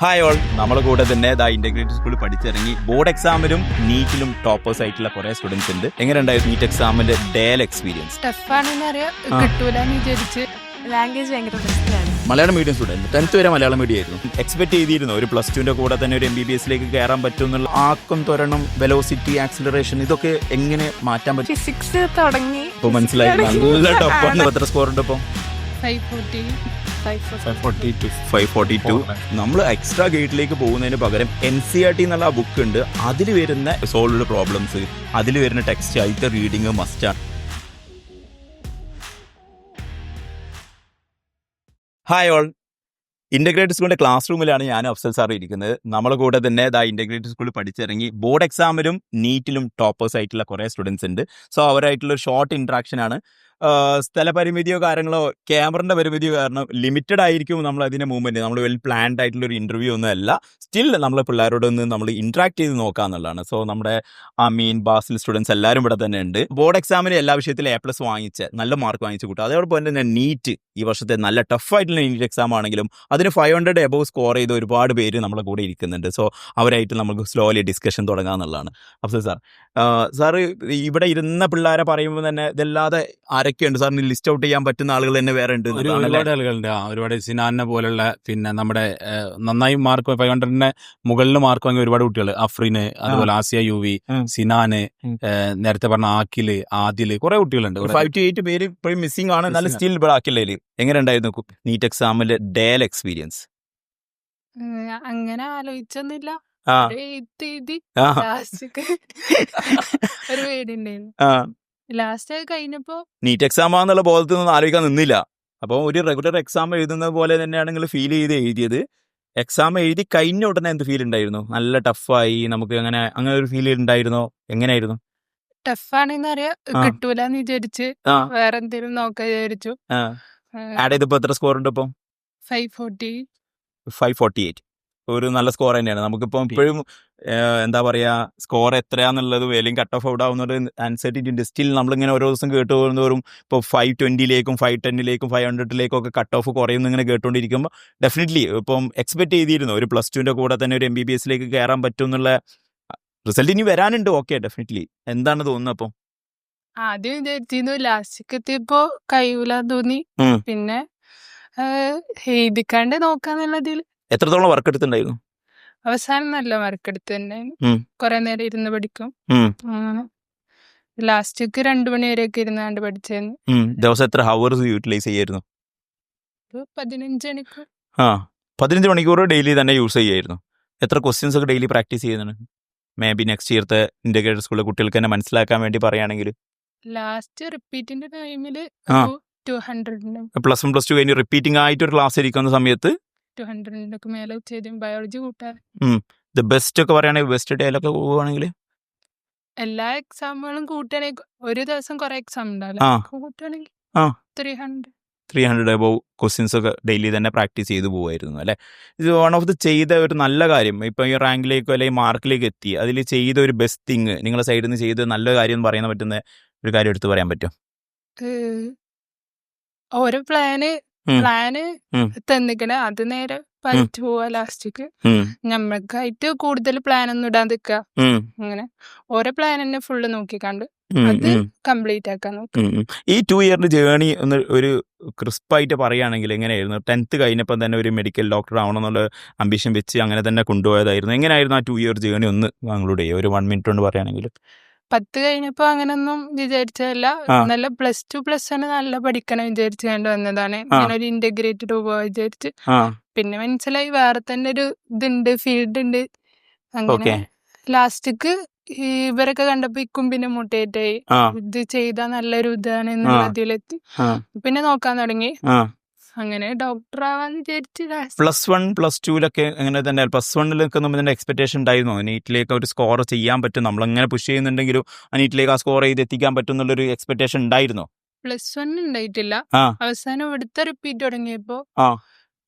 Hi all, നമ്മളെ കൂടെ തന്നെ ഇന്റഗ്രേറ്റഡ് സ്കൂളിൽ പഠിച്ചിറങ്ങി ബോർഡ് എക്സാമിലും നീറ്റിലും ടോപ്പേഴ്സ് ആയിട്ടുള്ള കുറെ സ്റ്റുഡൻസ് ഉണ്ട്. എങ്ങനെ ഉണ്ടായിരുന്നു നീറ്റ് എക്സാമിന്റെ ഡേൽ എക്സ്പീരിയൻസ്? ടഫാണെന്ന് അറിയാം, കിട്ടൂലെന്ന് വിചാരിച്ച്. ലാംഗ്വേജ് ഭയങ്കര പ്രശ്നമാണ്. മലയാളം മീഡിയം സ്റ്റുഡന്റ് 10th വരെ മലയാളം മീഡിയം ആയിരുന്നു. എക്സ്പെക്ട് ചെയ്തിരുന്നു ഒരു +2ന്റെ കൂടെ തന്നെ ഒരു MBBS കയറാൻ പറ്റും എന്നുള്ള ആക്കം ത്വരണം, വെലോസിറ്റി, ആക്സിലറേഷൻ ഇതൊക്കെ എങ്ങനെ മാറ്റാൻ പറ്റും? ഫിസിക്സ് തുടങ്ങി ഇപ്പൊ മനസ്സിലായി, നല്ല ടഫാണ്. എത്ര സ്കോർ ഉണ്ട് ഇപ്പം? 542. നമ്മൾ എക്സ്ട്രാ ഗേറ്റിലേക്ക് പോകുന്നതിന് പകരം NCERT എന്നുള്ള ബുക്ക് ഉണ്ട്, അതിൽ വരുന്ന സോൾവ്ഡ് പ്രോബ്ലംസ്, അതിൽ വരുന്ന ടെക്സ്റ്റ്, അതിന്റെ റീഡിങ് മസ്റ്റാണ്. ഹായ് ഓൾ, ഇന്റഗ്രേറ്റഡ് സ്കൂളിന്റെ ക്ലാസ് റൂമിലാണ് ഞാൻ അഫ്സൽ സാർ ഇരിക്കുന്നത്. നമ്മളെ കൂടെ തന്നെ ഇന്റഗ്രേറ്റഡ് സ്കൂളിൽ പഠിച്ചിറങ്ങി ബോർഡ് എക്സാമിലും നീറ്റിലും ടോപ്പേഴ്സ് ആയിട്ടുള്ള കുറേ സ്റ്റുഡൻസ് ഉണ്ട്. സോ അവരായിട്ടുള്ള ഒരു ഷോർട്ട് ഇൻട്രാക്ഷൻ ആണ്. സ്ഥലപരിമിതിയോ കാര്യങ്ങളോ ക്യാമറയുടെ പരിമിതിയോ കാരണം ലിമിറ്റഡ് ആയിരിക്കും നമ്മൾ അതിൻ്റെ മൂവ്മെൻറ്റ്. നമ്മൾ വെൽ പ്ലാൻഡ് ആയിട്ടുള്ള ഒരു ഇൻ്റർവ്യൂ ഒന്നും അല്ല. സ്റ്റിൽ നമ്മളെ പിള്ളേരോടൊന്ന് നമ്മൾ ഇൻട്രാക്ട് ചെയ്ത് നോക്കുക എന്നുള്ളതാണ്. സോ നമ്മുടെ ബാസിൽ സ്റ്റുഡൻസ് എല്ലാവരും ഇവിടെ തന്നെ ഉണ്ട്. ബോർഡ് എക്സാമിന് എല്ലാ വിഷയത്തിലും A+ വാങ്ങിച്ച് നല്ല മാർക്ക് വാങ്ങിച്ച് കൂട്ടും. അതോടൊപ്പം തന്നെ നീറ്റ് ഈ വർഷത്തെ നല്ല ടഫായിട്ടുള്ള നീറ്റ് എക്സാം ആണെങ്കിലും അതിന് 500 എബോവ് സ്കോർ ചെയ്ത് ഒരുപാട് പേര് നമ്മളെ കൂടെ ഇരിക്കുന്നുണ്ട്. സോ അവരായിട്ട് നമുക്ക് സ്ലോലി ഡിസ്കഷൻ തുടങ്ങുക എന്നുള്ളതാണ്. അഫ്സൽ സാർ ഇവിടെ ഇരുന്ന പിള്ളേരെ പറയുമ്പോൾ തന്നെ ഇതല്ലാതെ ആരൊക്കെയുണ്ട് സാറിന് ലിസ്റ്റ് ഔട്ട് ചെയ്യാൻ പറ്റുന്ന ആളുകൾ തന്നെ വേറെ ഉണ്ട്? ഒരുപാട് ആളുകളുണ്ട്. ഒരുപാട് സിനാനെ പോലുള്ള, പിന്നെ നമ്മുടെ നന്നായി മാർക്ക് 500 മുകളിൽ മാർക്ക് വാങ്ങിയ ഒരുപാട് കുട്ടികൾ, അഫ്രീന്, അതുപോലെ ആസിയ UV, സിനാന്, നേരത്തെ പറഞ്ഞ ആക്കില്, ആദില്, കുറെ കുട്ടികളുണ്ട്. 5 to 8 പേര് ഇപ്പോഴും മിസ്സിംഗ് ആണ്. എന്നാലും സ്റ്റിൽ ഇവിടെ ആക്കില്ലേ. എങ്ങനെ ഉണ്ടായിരുന്നു നീറ്റ് എക്സാമിന്റെ ഡേൽ എക്സ്പീരിയൻസ്? അങ്ങനെ ആലോചിച്ചൊന്നുമില്ല. ഒരു പേടിണ്ടായിരുന്നു. ലാസ്റ്റ് കഴിഞ്ഞപ്പോ നീറ്റ് എക്സാം ആണെന്നുള്ള ബോധത്തിൽ നിന്ന് ആലോചിക്കാൻ നിന്നില്ല. അപ്പോൾ ഒരു റെഗുലർ എക്സാം എഴുതുന്നത് പോലെ തന്നെയാണ് നിങ്ങൾ ഫീൽ ചെയ്ത് എഴുതിയത്. എക്സാം എഴുതി കഴിഞ്ഞ ഉടനെ എന്ത് ഫീൽ ഉണ്ടായിരുന്നു? നല്ല ടഫായി നമുക്ക് അങ്ങനെ ഒരു ഫീൽ ഉണ്ടായിരുന്നോ? എങ്ങനെയായിരുന്നു? ടഫാണെന്ന് അറിയാം, കിട്ടൂലെന്ന് വിചാരിച്ച് വേറെ എന്തെങ്കിലും നോക്കാൻ വിചാരിച്ചു. ആഡ് ചെയ്തപ്പോ എത്ര സ്കോർ ഉണ്ട് ഇപ്പം? 548. ഒരു നല്ല സ്കോർ തന്നെയാണ്. നമുക്കിപ്പം ഇപ്പോഴും എന്താ പറയുക, സ്കോർ എത്രയാന്നുള്ളത് അല്ലെങ്കിൽ കട്ട് ഓഫ് ഔട്ട് ആവുന്നത് അൺസർട്ടിറ്റി ഉണ്ട്. സ്റ്റിൽ നമ്മളിങ്ങനെ ഓരോ ദിവസം കേട്ട് പോകുന്നതോറും ഇപ്പോൾ 520 510 500 ഒക്കെ കട്ട് ഓഫ് കുറയുന്നു ഇങ്ങനെ കേട്ടുകൊണ്ടിരിക്കുമ്പോൾ ഡെഫിനറ്റ്ലി ഇപ്പം എക്സ്പെക്ട് ചെയ്തിരുന്നു ഒരു +2ന്റെ കൂടെ തന്നെ ഒരു MBBS കയറാൻ പറ്റും എന്നുള്ള റിസൾട്ട് ഇനി വരാനുണ്ട്. Okay, definitely. എന്താണ് തോന്നുന്നത് അപ്പം? ആദ്യം വിചാരിച്ചിരുന്നു, ലാസ്റ്റിക്ക് എത്തിയപ്പോ കഴിയൂലെന്ന് തോന്നി. പിന്നെ എഴുതിക്കാണ്ട് നോക്കാന്നുള്ളതിൽ എത്രത്തോളം വർക്ക് എടുത്തിട്ടുണ്ടായിരുന്നു? അവസാനം നല്ല വർക്ക് എടുത്ത് തന്നെ. കൊറേ നേരം ഇരുന്ന് പഠിക്കും. ലാസ്റ്റ്ക്ക് 2 മണി വരെയൊക്കെ ഇരുന്നാണ്ട് പഠിച്ചായിരുന്നു. ദിവസം എത്ര ഹവേഴ്സ് യൂട്ടിലൈസ് ചെയ്യായിരുന്നു? 15 മണിക്കൂർ. 15 മണിക്കൂർ ഡെയിലി തന്നെ യൂസ് ചെയ്യായിരുന്നു. എത്ര ക്വസ്റ്റ്യൻസ് ഒക്കെ ഡെയിലി പ്രാക്ടീസ് ചെയ്യുന്നുണ്ട്? മേ ബി നെക്സ്റ്റ് ഇയർത്തെ ഇന്റഗ്രേറ്റഡ് സ്കൂളിലെ കുട്ടികൾക്ക് തന്നെ മനസ്സിലാക്കാൻ വേണ്ടി പറയുകയാണെങ്കിൽ ലാസ്റ്റ് റിപ്പീറ്റിന്റെ ടൈമില് 200 +1 +2 കഴിഞ്ഞ് റിപ്പീറ്റിംഗ് ആയിട്ട് ഒരു ക്ലാസ് ഇരിക്കുന്ന സമയത്ത് 200 മേലെ ചെയ്തു. ബയോളജി കൂട്ടാൻ ദ ബെസ്റ്റ് ഒക്കെ പറയുകയാണെങ്കിൽ ബെസ്റ്റ് ഡേയിലൊക്കെ പോവുകയാണെങ്കിൽ എല്ലാ എക്സാമുകളും കൂട്ടുകയാണെങ്കിൽ ഒരു ദിവസം കുറെ എക്സാം ഉണ്ടാവില്ല, കൂട്ടുകയാണെങ്കിൽ 300 എബോവ് ക്വസ്റ്റ്യൻസ് ഒക്കെ ഡെയിലി തന്നെ പ്രാക്ടീസ് ചെയ്ത് പോകുമായിരുന്നു അല്ലേ? ഇത് വൺ ഓഫ് ദി ചെയ്ത ഒരു നല്ല കാര്യം. ഇപ്പം ഈ റാങ്കിലേക്കോ അല്ലെങ്കിൽ മാർക്കിലേക്ക് എത്തി അതിൽ ചെയ്ത ഒരു ബെസ്റ്റ് തിങ്, നിങ്ങളുടെ സൈഡിൽ നിന്ന് ചെയ്ത നല്ല കാര്യം എന്ന് പറയാൻ പറ്റുന്ന ഒരു കാര്യം എടുത്ത് പറയാൻ പറ്റുമോ? ഓരോ പ്ലാന് തന്നിക്കണേ അത് നേരെ പഠിച്ചു പോവാ. ലാസ്റ്റിക്ക് നമ്മൾക്കായിട്ട് കൂടുതൽ പ്ലാൻ ഒന്നും ഇടാൻ നിൽക്കുക. അങ്ങനെ ഓരോ പ്ലാൻ തന്നെ ഫുള്ള് നോക്കിക്കാണ്ട് അത് കംപ്ലീറ്റ് ആക്കാൻ നോക്കും. ഈ 2 ഇയറിന്റെ ജേർണി ഒന്ന് ഒരു ക്രിസ്പായിട്ട് പറയുകയാണെങ്കിൽ എങ്ങനെയായിരുന്നു? 10th കഴിഞ്ഞപ്പോൾ തന്നെ ഒരു മെഡിക്കൽ ഡോക്ടർ ആവണമെന്നുള്ള അംബിഷൻ വെച്ച് അങ്ങനെ തന്നെ കൊണ്ടുപോയതായിരുന്നു. എങ്ങനെയായിരുന്നു ആ 2 ഇയർ ജേർണി? ഒന്ന് താങ്കളുടെ ഒരു 1 മിനിറ്റ് കൊണ്ട് പറയുകയാണെങ്കിൽ. 10 കഴിഞ്ഞപ്പോ അങ്ങനൊന്നും വിചാരിച്ചതല്ല. നല്ല +2 നല്ല പഠിക്കണം വിചാരിച്ചു കണ്ട് വന്നതാണ്. ഇങ്ങനെ ഒരു ഇന്റഗ്രേറ്റഡ് പോവാ വിചാരിച്ച്. പിന്നെ മനസ്സിലായി വേറെ തന്നെ ഒരു ഇതുണ്ട്, ഫീൽഡ് ഉണ്ട്. അങ്ങനെ ലാസ്റ്റിക്ക് ഇവരൊക്കെ കണ്ടപ്പോ ഇക്കും പിന്നെ മോട്ടിവേറ്റ് ആയി, ഇത് ചെയ്താൽ നല്ലൊരു ഇതാണ് എന്നുള്ളതിലെത്തി. പിന്നെ നോക്കാൻ തുടങ്ങി. അങ്ങനെ ഡോക്ടർ ആവാൻ വിചാരിച്ചു. +1 +2 അങ്ങനെ തന്നെ +1 നമ്മുടെ എക്സ്പെക്ടേഷൻ ഉണ്ടായിരുന്നു നീറ്റിലേക്ക് ഒരു സ്കോർ ചെയ്യാൻ പറ്റും, നമ്മളങ്ങനെ പുഷ് ചെയ്യുന്നുണ്ടെങ്കിലും നീറ്റിലേക്ക് ആ സ്കോർ ചെയ്ത് എത്തിക്കാൻ പറ്റും എന്നുള്ളൊരു എക്സ്പെക്ടേഷൻ ഉണ്ടായിരുന്നോ? +1 ഉണ്ടായിട്ടില്ല. അവസാനം ഇവിടുത്തെ റിപ്പീറ്റ് തുടങ്ങിയപ്പോ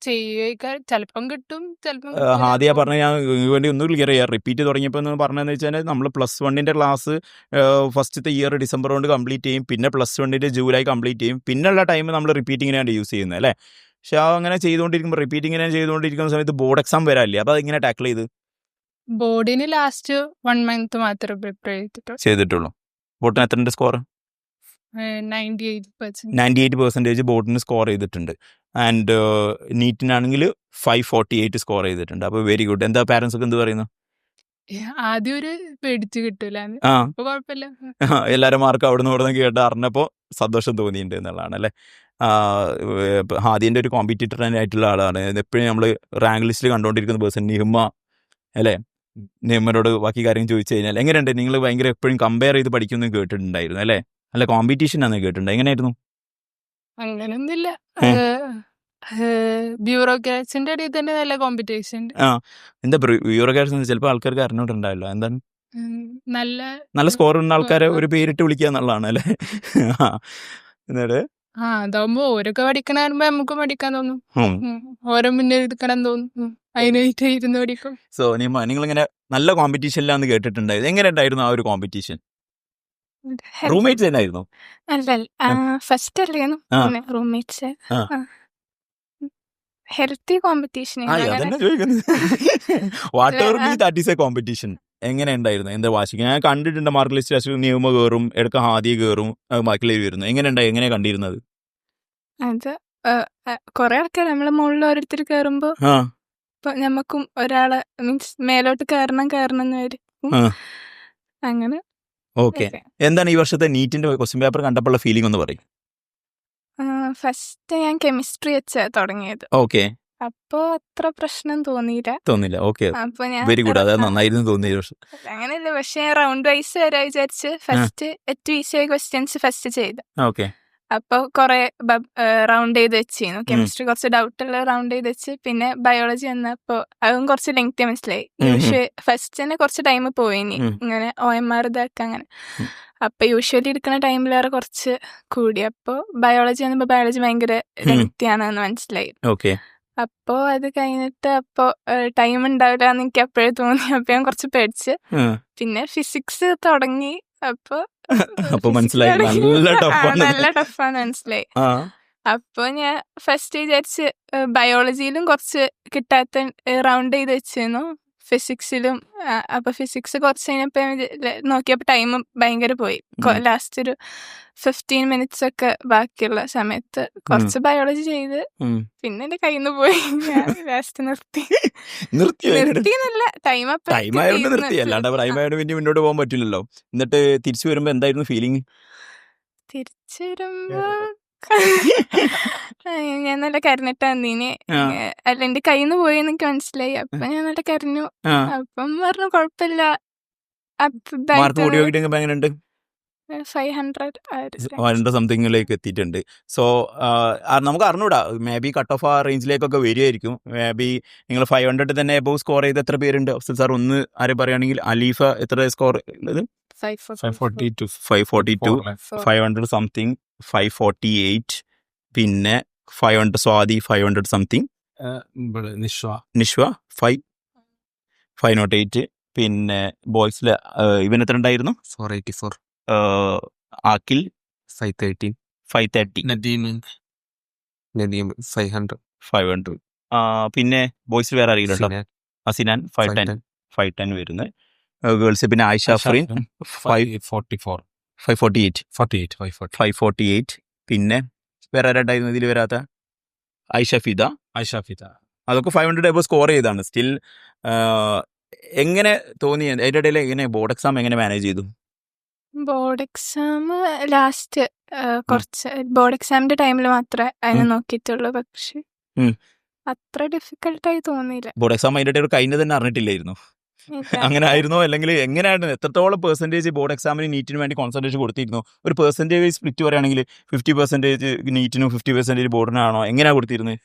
ചിലപ്പം കിട്ടും, ചിലപ്പം ആദ്യ പറഞ്ഞ ഞാൻ വേണ്ടി ഒന്ന് ക്ലിയർ ചെയ്യാം. റിപ്പീറ്റ് തുടങ്ങിയപ്പോൾ എന്ന് പറഞ്ഞതെന്ന് വെച്ചാൽ നമ്മൾ +1ന്റെ ക്ലാസ് ഫസ്റ്റത്തെ ഇയർ ഡിസംബർ കൊണ്ട് കംപ്ലീറ്റ് ചെയ്യും, പിന്നെ +1ന്റെ ജൂലൈ കംപ്ലീറ്റ് ചെയ്യും, പിന്നെയുള്ള ടൈം നമ്മൾ റിപ്പീറ്റിങ്ങിനാണ് യൂസ് ചെയ്യുന്നത് അല്ലേ? പക്ഷെ ആ അങ്ങനെ ചെയ്തുകൊണ്ടിരിക്കുമ്പോൾ റിപ്പീറ്റ് ഇങ്ങനെ ചെയ്തുകൊണ്ടിരിക്കുന്ന സമയത്ത് ബോർഡ് എക്സാം വരാല്ലേ, അപ്പോൾ അതെങ്ങനെ ടാക്കിൾ ചെയ്ത് ബോർഡിന് ലാസ്റ്റ് 1 month മാത്രമേ പ്രിപ്പയർ ചെയ്തിട്ടുള്ളൂ? ബോർഡിന് എത്ര സ്കോർ? 98%. 98% ബോർഡിന് സ്കോർ ചെയ്തിട്ടുണ്ട്. ആൻഡ് നീറ്റിനാണെങ്കിൽ 548 സ്കോർ ചെയ്തിട്ടുണ്ട്. അപ്പോൾ വെരി ഗുഡ്. എന്താ പാരൻസ് ഒക്കെ എന്ത് പറയുന്നു? ആദ്യം ഒരു പേടിച്ച് കിട്ടൂല, ആ ഇപ്പൊ കുഴപ്പമില്ല. എല്ലാവരും മാർക്ക് അവിടെ നിന്ന് കേട്ട് അറിഞ്ഞപ്പോൾ സന്തോഷം തോന്നിയിട്ടുണ്ട് എന്നുള്ളതാണ് അല്ലേ. ഹാദിൻ്റെ ഒരു കോമ്പറ്റീറ്റർ ആയിട്ടുള്ള ആളാണ്. എപ്പോഴും നമ്മൾ റാങ്ക് ലിസ്റ്റിൽ കണ്ടുകൊണ്ടിരിക്കുന്ന പേഴ്സൺ നിഹമ്മ അല്ലേ. നിഹമ്മനോട് ബാക്കി കാര്യം ചോദിച്ചു കഴിഞ്ഞാൽ എങ്ങനെയുണ്ട്, നിങ്ങൾ ഭയങ്കര എപ്പോഴും കമ്പയർ ചെയ്ത് പഠിക്കുന്നു കേട്ടിട്ടുണ്ടായിരുന്നു അല്ലേ. നല്ല കോമ്പറ്റീഷൻ ആണെന്ന് കേട്ടിട്ടുണ്ട്. എങ്ങനെയായിരുന്നു? അങ്ങനൊന്നുമില്ല. ബ്യൂറോക്രാറ്റ്സിന്റെ ഇടയിൽ തന്നെ നല്ല കോമ്പറ്റീഷൻ ഉണ്ട്. ആ എന്താ ബ്യൂറോക്രാറ്റ്സ് ചിലപ്പോൾ ആൾക്കാർക്ക് അറിഞ്ഞോട്ടുണ്ടാവില്ല. എന്താണ് നല്ല നല്ല സ്കോർ ഉള്ള ആൾക്കാരെ ഒരു പേരിട്ട് വിളിക്കുക എന്നുള്ളതാണ് അല്ലേ. എന്നിട്ട് അതാവുമ്പോ ഓരൊക്കെ പഠിക്കണ പറയുമ്പോ നമുക്കും പഠിക്കാൻ തോന്നും. ഓരോ മുന്നേ എടുക്കണം തോന്നും. അതിനായിട്ട് ഇരുന്ന് പഠിക്കും. സോ നിങ്ങളിങ്ങനെ നല്ല കോമ്പറ്റീഷനിലാന്ന് കേട്ടിട്ടുണ്ടായിരുന്നു. എങ്ങനെ ഉണ്ടായിരുന്നു ആ ഒരു കോമ്പറ്റീഷൻ? റൂംമേറ്റ്സ് തന്നെയായിരുന്നു? ഫസ്റ്റ് അല്ലേന്നു roommates healthy competition. Whatever be that is a competition. എങ്ങനെ ഉണ്ടായിരുന്നു? എന്താ വാശിക്ക്? ഞാൻ കണ്ടിട്ടുണ്ട് മാർക്ക് ലിസ്റ്റ് നിയമ കയറും, ഇടയ്ക്ക് ഹാദിയ കയറും, ബാക്കിലേക്ക് വരുന്നു. എങ്ങനെ കണ്ടിരുന്നത്? അത് കൊറേ ആൾക്കാർ നമ്മളെ മുകളിൽ ഓരോരുത്തർ കയറുമ്പോ ഇപ്പൊ ഞമ്മക്കും ഒരാളെ മീൻസ് മേലോട്ട് കയറണം എന്ന് വരും. അങ്ങനെ ഓക്കെ. എന്താണ് ഈ വർഷത്തെ നീറ്റിന്റെ ക്വസ്റ്റ്യൻ പേപ്പർ കണ്ടപ്പോൾ ഫീലിംഗ് ഒന്ന് പറയും. ഫസ്റ്റ് ഞാൻ കെമിസ്ട്രി വെച്ചാ തുടങ്ങിയത്. ഓക്കെ. അപ്പൊ അത്ര പ്രശ്നം തോന്നില്ല. ഓക്കെ, അപ്പൊ ഞാൻ വെരി ഗുഡ്. അത് നന്നായിരുന്നു തോന്നിയ വർഷം. അങ്ങനെയല്ല, പക്ഷെ ഞാൻ റൗണ്ട് വൈസ് വരാ വിചാരിച്ച് ഫസ്റ്റ് ഏറ്റവും ഈസിയായ ക്വസ്റ്റ്യൻസ് ഫസ്റ്റ് ചെയ്ത്. ഓക്കെ. അപ്പൊ കൊറേ റൗണ്ട് ചെയ്ത് വെച്ചിരുന്നു. കെമിസ്ട്രി കുറച്ച് ഡൗട്ടുള്ള റൗണ്ട് ചെയ്ത് വെച്ച്, പിന്നെ ബയോളജി വന്നപ്പോ അതും കുറച്ച് ലെങ്തി മനസ്സിലായി. പക്ഷെ ഫസ്റ്റ് തന്നെ കുറച്ച് ടൈം പോയിനി ഇങ്ങനെ OMR ഇതാക്ക അങ്ങനെ. അപ്പൊ യൂഷ്വലി എടുക്കുന്ന ടൈമിലേറെ കുറച്ച് കൂടി. അപ്പൊ ബയോളജി വന്നപ്പോ ബയോളജി ഭയങ്കര ലെങ്തി ആണെന്ന് മനസ്സിലായി. ഓക്കെ. അപ്പോ അത് കഴിഞ്ഞിട്ട് അപ്പൊ ടൈം ഉണ്ടാവില്ല എന്ന് എനിക്ക് അപ്പോഴേ തോന്നി. അപ്പൊ ഞാൻ കുറച്ച് പേടിച്ച്. പിന്നെ ഫിസിക്സ് തുടങ്ങി. അപ്പൊ മനസ്സിലായി നല്ല ടഫാന്ന് മനസ്സിലായി. അപ്പൊ ഞാൻ ഫസ്റ്റ് വിചാരിച്ച് ബയോളജിയിലും കുറച്ച് കിട്ടാത്ത റൗണ്ട് ചെയ്ത് വെച്ചിരുന്നു, ഫിസിക്സിലും. അപ്പൊ ഫിസിക്സ് കുറച്ച് കഴിഞ്ഞപ്പോ നോക്കിയപ്പോ ടൈം ഭയങ്കര പോയി. ലാസ്റ്റ് ഒരു 15 minutes ഒക്കെ ബാക്കിയുള്ള സമയത്ത് കുറച്ച് ബയോളജി ചെയ്ത് പിന്നെ എന്റെ കയ്യിൽ നിന്ന് പോയി. ഞാൻ ലാസ്റ്റ് നിർത്തിയെന്നല്ല, ടൈം നിർത്തി. അല്ലാണ്ട് ടൈമായോണ്ട് പിന്നെ മുന്നോട്ട് പോകാൻ പറ്റില്ലല്ലോ. എന്നിട്ട് തിരിച്ചു വരുമ്പോ എന്തായിരുന്നു ഫീലിംഗ്? തിരിച്ചു വരുമ്പോ ഞാൻ നല്ല കരഞ്ഞിട്ടാ വന്നീനെ. അല്ല, എന്റെ കയ്യിൽ നിന്ന് പോയി എനിക്ക് മനസ്സിലായി. അപ്പൊ ഞാൻ നല്ല കരഞ്ഞു. അപ്പം പറഞ്ഞു കുഴപ്പമില്ല. മാർക്ക് കൂടി നോക്കിയിട്ട് എങ്ങനെയുണ്ട്? 500 സംതിങ്ങിലേക്ക് എത്തിയിട്ടുണ്ട്. സോ നമുക്ക് അറിഞ്ഞൂടാ, മേ ബി കട്ട് ഓഫ് ആ റേഞ്ചിലേക്കൊക്കെ വരികയായിരിക്കും. മേ ബി നിങ്ങൾ 500 തന്നെ എബോവ് സ്കോർ ചെയ്ത് എത്ര പേരുണ്ട് അഫ്സൽ സാർ? ഒന്ന് ആരെ പറയുകയാണെങ്കിൽ അലീഫ എത്ര സ്കോർ ഉള്ളത്? 542 500 സംതിങ്, 548. പിന്നെ 500 സ്വാതി 500 സംതിങ്, നിഷ്വ 508. പിന്നെ ബോയ്സിൽ ഇവൻ എത്ര ഉണ്ടായിരുന്നു? 484. ആക്കിൽ 530. നദീം 500. പിന്നെ ബോയ്സ് വേറെ അറിയില്ലല്ലോ. അസിനാൻ 510 വരുന്നത്. ഗേൾസ് പിന്നെ ആയിഷ അഫ്രീൻ 548. പിന്നെ വേറെ ആരാണ്ടായിരുന്നു ഇതിൽ വരാത്ത? ആയിഷ ഫിദ. അതൊക്കെ 500 എബോ സ്കോർ ചെയ്താണ്. സ്റ്റിൽ എങ്ങനെ തോന്നി? അതിൻ്റെ ഇടയിൽ എങ്ങനെ ബോർഡ് എക്സാം എങ്ങനെ മാനേജ് ചെയ്തു? ബോർഡ് എക്സാം ലാസ്റ്റ് കുറച്ച് ബോർഡ് എക്സാമിന്റെ ടൈമിൽ മാത്രമേ അതിനെ നോക്കിയിട്ടുള്ളൂ. പക്ഷെ അത്ര ഡിഫിക്കൽട്ടായി തോന്നിയില്ല. ബോർഡ് എക്സാം അതിൻ്റെ ഇടയിൽ കഴിഞ്ഞ് തന്നെ അറിഞ്ഞിട്ടില്ലായിരുന്നു. അങ്ങനെ ആയിരുന്നോ? അല്ലെങ്കിൽ എങ്ങനെയായിരുന്നു? എത്രത്തോളം പെർസെൻറ്റേജ് ബോർഡ് എക്സാമിന് നീറ്റിന് വേണ്ടി കോൺസെൻട്രേഷൻ കൊടുത്തിരുന്നു? ഒരു പെർസെൻറ്റേജ് സ്പ്ലിറ്റ് പറയുകയാണെങ്കിൽ 50% നീറ്റിനും 50% ബോർഡിനാണോ? എങ്ങനെയാണ് കൊടുത്തിരുന്നത്?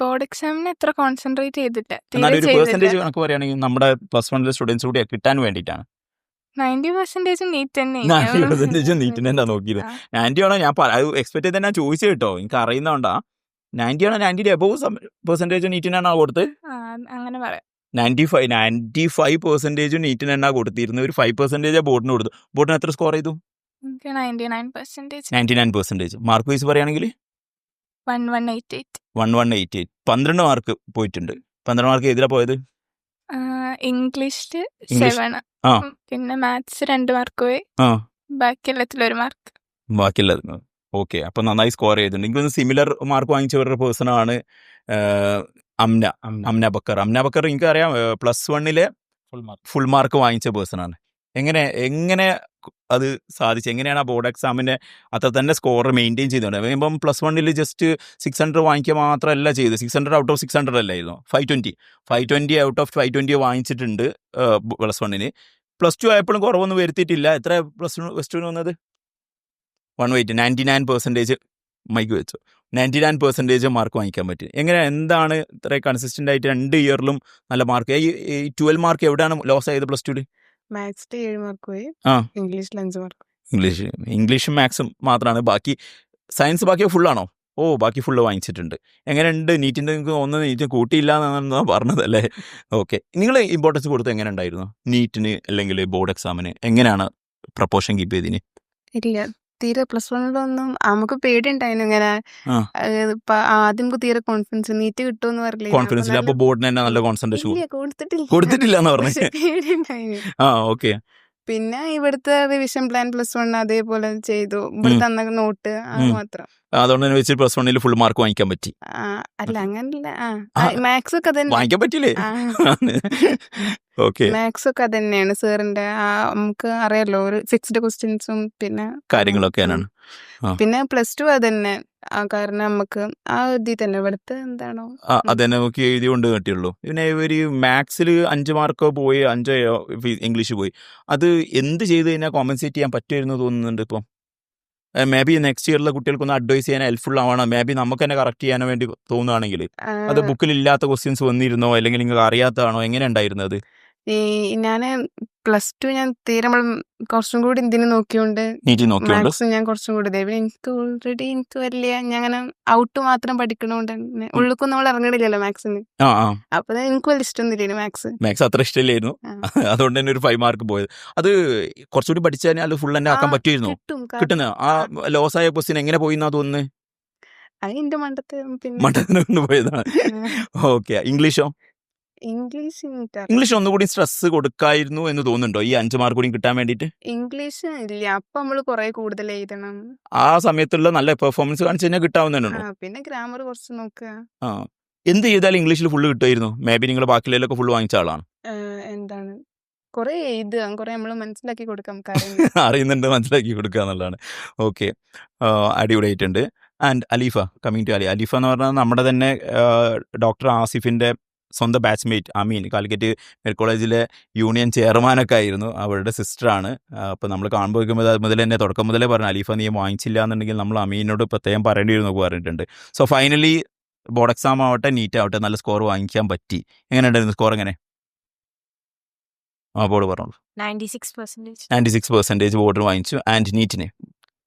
ബോർഡ് എക്സാമിന് എത്ര കോൺസെൻട്രേറ്റ് ചെയ്തില്ല. എന്നാലും ഒരു പെർസെൻറ്റേജ് കണക്ക് പറയുകയാണെങ്കിൽ നമ്മുടെ +1 സ്റ്റുഡൻസ് കൂടി കിട്ടാൻ വേണ്ടിയിട്ടാണ്. 90% നീറ്റ് തന്നെ. 90% നീറ്റിന് എന്താ നോക്കിയത്? 90 ആണോ? ഞാൻ എക്സ്പെക്ട് ചെയ്ത് ഞാൻ ചോദിച്ചു കേട്ടോ, എനിക്ക് അറിയുന്നോണ്ടാ. 90 ആണോ? 90 എബോവ് പെർസെൻറ്റേജ് നീറ്റിനാണോ കൊടുത്ത്? അങ്ങനെ പറയാം. 95% നീറ്റിന് എന്നാ കൊടുത്തിരുന്നത്. ഒരു 5% ബോർഡിന് കൊടുത്തു. ബോർഡിന് എത്ര സ്കോർ ചെയ്തു? 99%. 99%. മാർക്ക് വൈസ് പറയുകയാണെങ്കിൽ 1188. 1188. 12 മാർക്ക് പോയിട്ടുണ്ട്. 12 മാർക്ക് ഏതിലാ പോയത്? ഇംഗ്ലീഷില് ഇംഗ്ലീഷ് 7, ആ പിന്നെ മാത്സ് 2 മാർക്ക് പോയി, ആ ബാക്കി എല്ലാത്തിലും 1 മാർക്ക്. ബാക്കിയുള്ളത് ഓക്കെ. അപ്പൊ നന്നായി സ്കോർ ചെയ്തിട്ടുണ്ട്. എനിക്ക് സിമിലർ മാർക്ക് വാങ്ങിച്ച ഒരു പേഴ്സൺ ആണ് അംന അംന ബക്കർ. അംന ബക്കർ എനിക്കറിയാം +1 ഫുൾ മാർക്ക്. ഫുൾ മാർക്ക് വാങ്ങിച്ച പേഴ്സൺ ആണ്. എങ്ങനെ അത് സാധിച്ചു? എങ്ങനെയാണ് ആ ബോർഡ് എക്സാമിന്റെ അത്ര തന്നെ സ്കോർ മെയിൻറ്റെയിൻ ചെയ്തുകൊണ്ട്? ഇപ്പം +1 ജസ്റ്റ് 600 വാങ്ങിക്കുക മാത്രമല്ല ചെയ്ത്. 600 ഔട്ട് ഓഫ് 600 അല്ലായിരുന്നു, 520 ഔട്ട് ഓഫ് 520 വാങ്ങിച്ചിട്ടുണ്ട് +1. +2 ആയപ്പോഴും കുറവൊന്നും വരുത്തിയിട്ടില്ല. എത്ര +2 വന്നത്? 99% മൈക്ക് വെച്ചു. 99% മാർക്ക് വാങ്ങിക്കാൻ പറ്റി. എന്താണ് ഇത്ര കൺസിസ്റ്റന്റ് ആയിട്ട് 2 ഇയറിലും നല്ല മാർക്ക്? ഈ 12 മാർക്ക് എവിടെയാണ് ലോസ് ആയത് +2? മാത്സിൽ 7 മാർക്ക് പോയി, ആ ഇംഗ്ലീഷിൽ 5 മാർക്ക്. ഇംഗ്ലീഷും മാത്സും മാത്രമാണ് ബാക്കി. സയൻസ് ബാക്കി ഫുള്ളാണോ? ബാക്കി ഫുള്ള് വാങ്ങിച്ചിട്ടുണ്ട്. എങ്ങനെയുണ്ട് നീറ്റിൻ്റെ? നിങ്ങൾക്ക് ഒന്നും നീറ്റ് കൂട്ടിയില്ല എന്നാണ് പറഞ്ഞതല്ലേ? ഓക്കെ. നിങ്ങൾ ഇമ്പോർട്ടൻസ് കൊടുത്ത് എങ്ങനെ ഉണ്ടായിരുന്നു നീറ്റിന് അല്ലെങ്കിൽ ബോർഡ് എക്സാമിന്? എങ്ങനെയാണ് പ്രപ്പോർഷൻ കീപ്പ് ചെയ്തിന്? ഇല്ല, തീരെ +1 നമുക്ക് പേടിയുണ്ടായിരുന്നു. ഇങ്ങനെ ആ ആദ്യം നമുക്ക് തീരെ കോൺഫിഡൻസ്, നീറ്റ് കിട്ടുമെന്ന് പറയില്ല. കോൺഫിഡൻസ് ഇല്ല. അപ്പോൾ ബോർഡിന് തന്നെ നല്ല കോൺസെൻട്രേഷൻ ഇല്ല, കൊടുത്തിട്ടില്ല എന്ന് പറഞ്ഞു. പക്ഷെ പേടിയുണ്ടായിരുന്നു. ആ ഓക്കെ. പിന്നെ ഇവിടുത്തെ റിവിഷൻ പ്ലാൻ +1 അതേപോലെ ചെയ്തു. ഇവിടെ തന്ന നോട്ട് അത് മാത്രം. അതുകൊണ്ട് തന്നെ വെച്ച് +1 ഫുൾ മാർക്ക് വാങ്ങിക്കാൻ പറ്റി. അല്ല അങ്ങനല്ല. ആ, മാത്സ് ഒക്കെ അതന്നെ. വാങ്ങിക്കാൻ പറ്റില്ലേ? ഓക്കെ. മാത്സ് ഒക്കെ അതന്നെയാണ് സാറിന്റെ. നമുക്ക് അറിയാലോ, ഒരു ഫിക്സ്ഡ് ക്വസ്റ്റ്യൻസും പിന്നെ കാര്യങ്ങളൊക്കെയാണ്. പിന്നെ +2 അതന്നെ. കാരണം നമുക്ക് ആ ഇതിൽ തന്നെ ഇവിടുത്തെ എന്താണോ അതന്നെ നമുക്ക് എഴുതിയോണ്ട് കിട്ടിയുള്ളൂ. പിന്നെ ഒരു മാത്സിൽ 5 മാർക്കോ പോയി, 5 ഇംഗ്ലീഷ് പോയി. അത് എന്ത് ചെയ്ത് കഴിഞ്ഞാൽ കോമ്പൻസേറ്റ് ചെയ്യാൻ പറ്റുമായിരുന്നു തോന്നുന്നുണ്ട് ഇപ്പം? മേ ബി നെക്സ്റ്റ് ഇയറിലെ കുട്ടികൾക്കൊന്ന് അഡ്വൈസ് ചെയ്യാൻ ഹെൽപ്ഫുൾ ആവണം. മേ ബി നമുക്ക് തന്നെ കറക്റ്റ് ചെയ്യാൻ വേണ്ടി തോന്നുകയാണെങ്കിൽ. അത് ബുക്കിൽ ഇല്ലാത്ത ക്വസ്റ്റ്യൻസ് വന്നിരുന്നോ, അല്ലെങ്കിൽ നിങ്ങൾക്ക് അറിയാത്തതാണോ? എങ്ങനെ ഉണ്ടായിരുന്നത്? ഞാന് +2 ഞാൻ തീരെ കുറച്ചും കൂടി ഇതിന് നോക്കിയോണ്ട് നീറ്റ് നോക്കിയോണ്ട് മാത്സ് ഞാൻ കുറച്ചും കൂടി എനിക്ക് വലിയ ഞാൻ അങ്ങനെ ഔട്ട് മാത്രം പഠിക്കണോണ്ട് തന്നെ ഉള്ളിക്കും നമ്മൾ ഇറങ്ങണില്ലല്ലോ മാത്സിന്. ആ അപ്പൊ എനിക്ക് വലിയ ഇഷ്ടമൊന്നുമില്ല മാത്സ്. മാത്സ് അത്ര ഇഷ്ടമില്ലായിരുന്നു. അതുകൊണ്ട് തന്നെ ഒരു 5 മാർക്ക് പോയത്. അത് കുറച്ചുകൂടി പഠിച്ചു കഴിഞ്ഞാൽ അത് ഫുൾ തന്നെ ആക്കാൻ പറ്റുമായിരുന്നു. കിട്ടുന്ന ആ ലോസ് ആയ ക്വസ്റ്റ്യൻ എങ്ങനെ പോയി എന്നാ തോന്നുന്നത്? അത് എന്റെ മണ്ടത്ത് മണ്ടത്തിന് കൊണ്ട് പോയതാണ്. ഓക്കെ. ഇംഗ്ലീഷോ? ഇംഗ്ലീഷ് ഒന്നുകൂടി സ്ട്രെസ് കൊടുക്കായിരുന്നു എന്ന് തോന്നുന്നുണ്ടോ ഈ 5 മാർക്ക് കൂടി കിട്ടാൻ വേണ്ടിയിട്ട്? ഇംഗ്ലീഷ് ഇല്ല, അപ്പൊ നമ്മള് കൊറേ കൂടുതൽ എഴുതണം. ആ സമയത്തുള്ള നല്ല പെർഫോമൻസ് കാണിച്ചു കഴിഞ്ഞാൽ കിട്ടാവുന്നതാണോ? പിന്നെ ഗ്രാമർ കുറച്ച് നോക്കുക. എന്ത് ചെയ്താലും ഇംഗ്ലീഷിൽ ഫുള്ള് കിട്ടുമായിരുന്നു? മേ ബി നിങ്ങൾ ബാക്കിയുള്ളതിലൊക്കെ ഫുള്ള് വാങ്ങിച്ച ആളാണ്. എന്താണ് കൊറേ എഴുതുക, കൊറേ നമ്മള് മനസ്സിലാക്കി കൊടുക്കാം. അറിയുന്നുണ്ട്, മനസ്സിലാക്കി കൊടുക്കുക എന്നുള്ളതാണ്. ഓക്കെ. അടിപൊളിയായിട്ടുണ്ട്. ആൻഡ് അലീഫ, കമ്മിങ് ടു അലീഫ എന്ന് പറഞ്ഞാൽ നമ്മുടെ തന്നെ ഡോക്ടർ ആസിഫിൻ്റെ സ്വന്തം ബാച്ച്മേറ്റ്. കാലിക്കറ്റ് മെഡിക്കൽ കോളേജിലെ യൂണിയൻ ചെയർമാനൊക്കെ ആയിരുന്നു. അവരുടെ സിസ്റ്ററാണ്. അപ്പോൾ നമ്മൾ കാണുമ്പോൾ വയ്ക്കുമ്പോൾ മുതൽ തന്നെ തുടക്കം മുതലേ പറഞ്ഞു, അലീഫ നീ വാങ്ങിച്ചില്ല എന്നുണ്ടെങ്കിൽ നമ്മൾ അമീനോട് പ്രത്യേകം പറയേണ്ടി വരും എന്നൊക്കെ പറഞ്ഞിട്ടുണ്ട്. സോ ഫൈനലി ബോർഡ് എക്സാം ആവട്ടെ നീറ്റ് ആവട്ടെ നല്ല സ്കോർ വാങ്ങിക്കാൻ പറ്റി. എങ്ങനെ ഉണ്ടായിരുന്നു സ്കോർ? എങ്ങനെ? ബോർഡ് പറഞ്ഞോളൂ. 96% ബോർഡിന് വാങ്ങിച്ചു. ആൻഡ് നീറ്റിന്